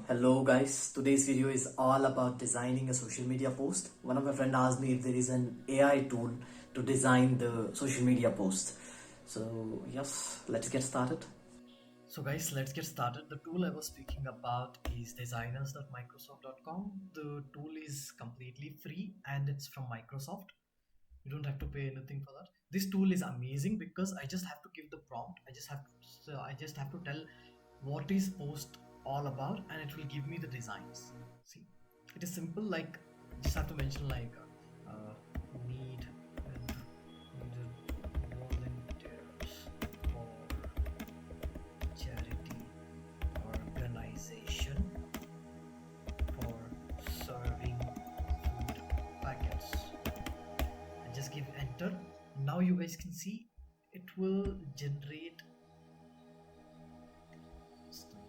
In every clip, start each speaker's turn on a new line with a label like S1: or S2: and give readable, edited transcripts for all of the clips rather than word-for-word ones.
S1: Hello guys, today's video is all about designing a social media post. One of my friend asked me if there is an AI tool to design the social media post. So yes, let's get started. So guys, let's get started. The tool I was speaking about is designers.microsoft.com. The tool is completely free and it's from Microsoft. You don't have to pay anything for that. This tool is amazing because I just have to give the prompt. I just have to tell what is post all about and it will give me the designs. See, it is simple, like just have to mention like need and needed volunteers for charity organization for serving food packets, and just give enter. Now you guys can see it will generate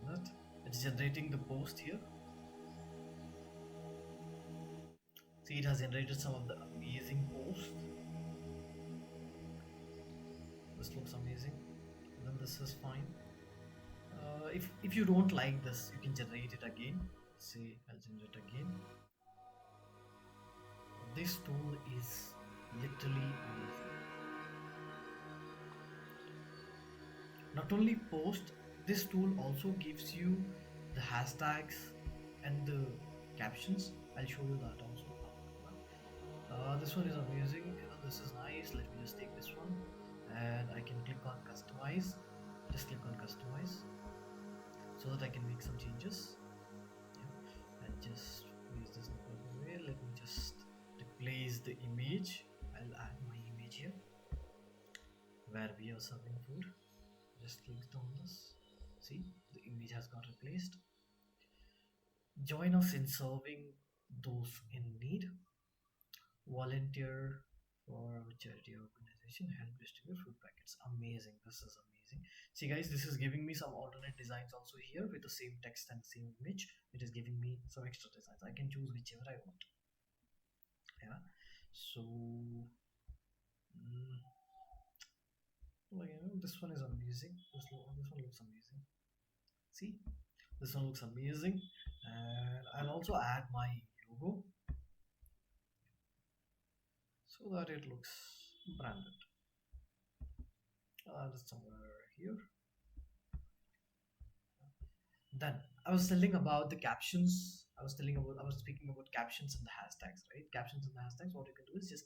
S1: that. It's generating the post here. See, it has generated some of the amazing posts. This looks amazing. Then this is fine. If you don't like this, you can generate it again. Say I'll generate again. This tool is literally amazing. Not only post, this tool also gives you the hashtags and the captions. I'll show you that also. This one is amazing. This is nice. Let me just take this one and I can click on customize. Just click on customize so that I can make some changes. Yeah. And just place this away. Let me just replace the image. I'll add my image here where we are serving food. Just click on this. See, the image has got replaced. Join us in serving those in need. Volunteer for our charity organization, help distribute food packets. Amazing, this is amazing. See guys, this is giving me some alternate designs also here with the same text and same image. It is giving me some extra designs. I can choose whichever I want. Yeah, so this one is amazing. This one looks amazing. See, this one looks amazing. And I'll also add my logo so that it looks branded. Just somewhere here. Then I was telling about the captions. I was speaking about captions and the hashtags, right? Captions and the hashtags. What you can do is just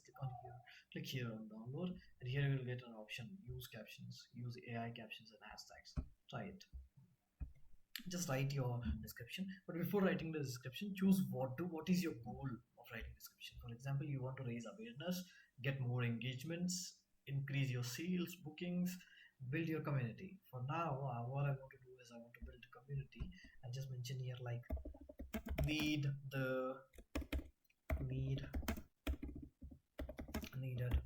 S1: click here on download, and here you will get an option: use captions, use AI captions and hashtags. Try it. Just write your description, but before writing the description, choose what is your goal of writing description. For example, you want to raise awareness, get more engagements, increase your sales, bookings, build your community. For now, what I want to do is I want to build a community and just mention here like need the need needed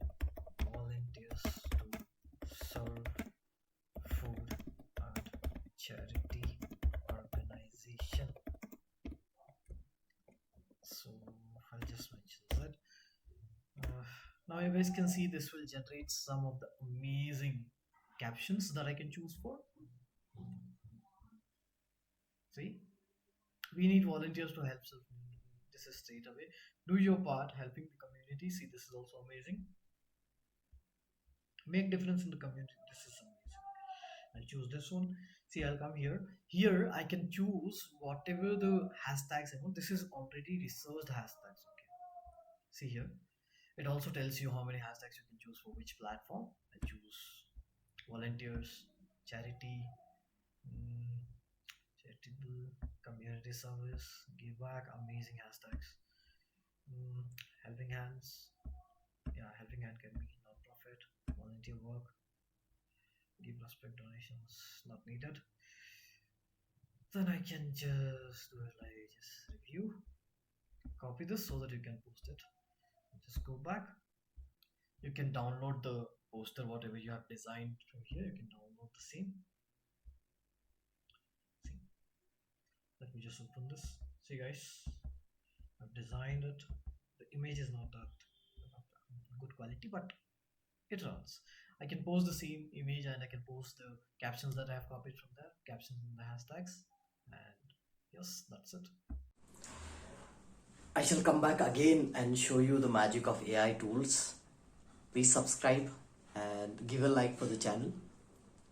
S1: volunteers to serve food at charity organization. So I'll just mention that. Now you guys can see this will generate some of the amazing captions that I can choose for. See, we need volunteers to help. So this is straight away. Do your part helping the community. See, this is also amazing. Make difference in the community. This is amazing. I'll choose this one. See, I'll come here. Here I can choose whatever the hashtags I want. This is already researched hashtags. Okay. See here. It also tells you how many hashtags you can choose for which platform. I choose volunteers, charity, charitable, community service, give back, amazing hashtags. Helping hands, yeah, helping hand can be non-profit, volunteer work, give respect, donations not needed. Then I can just do it like just review, copy this so that you can post it. Just go back. You can download the poster, whatever you have designed from here. You can download the same. See, let me just open this. See guys, I've designed it. The image is not that good quality, but it runs. I can post the same image and I can post the captions that I have copied from there, captions and the hashtags, and Yes, that's it. I shall come back again and show you the magic of AI tools. Please subscribe and give a like for the channel.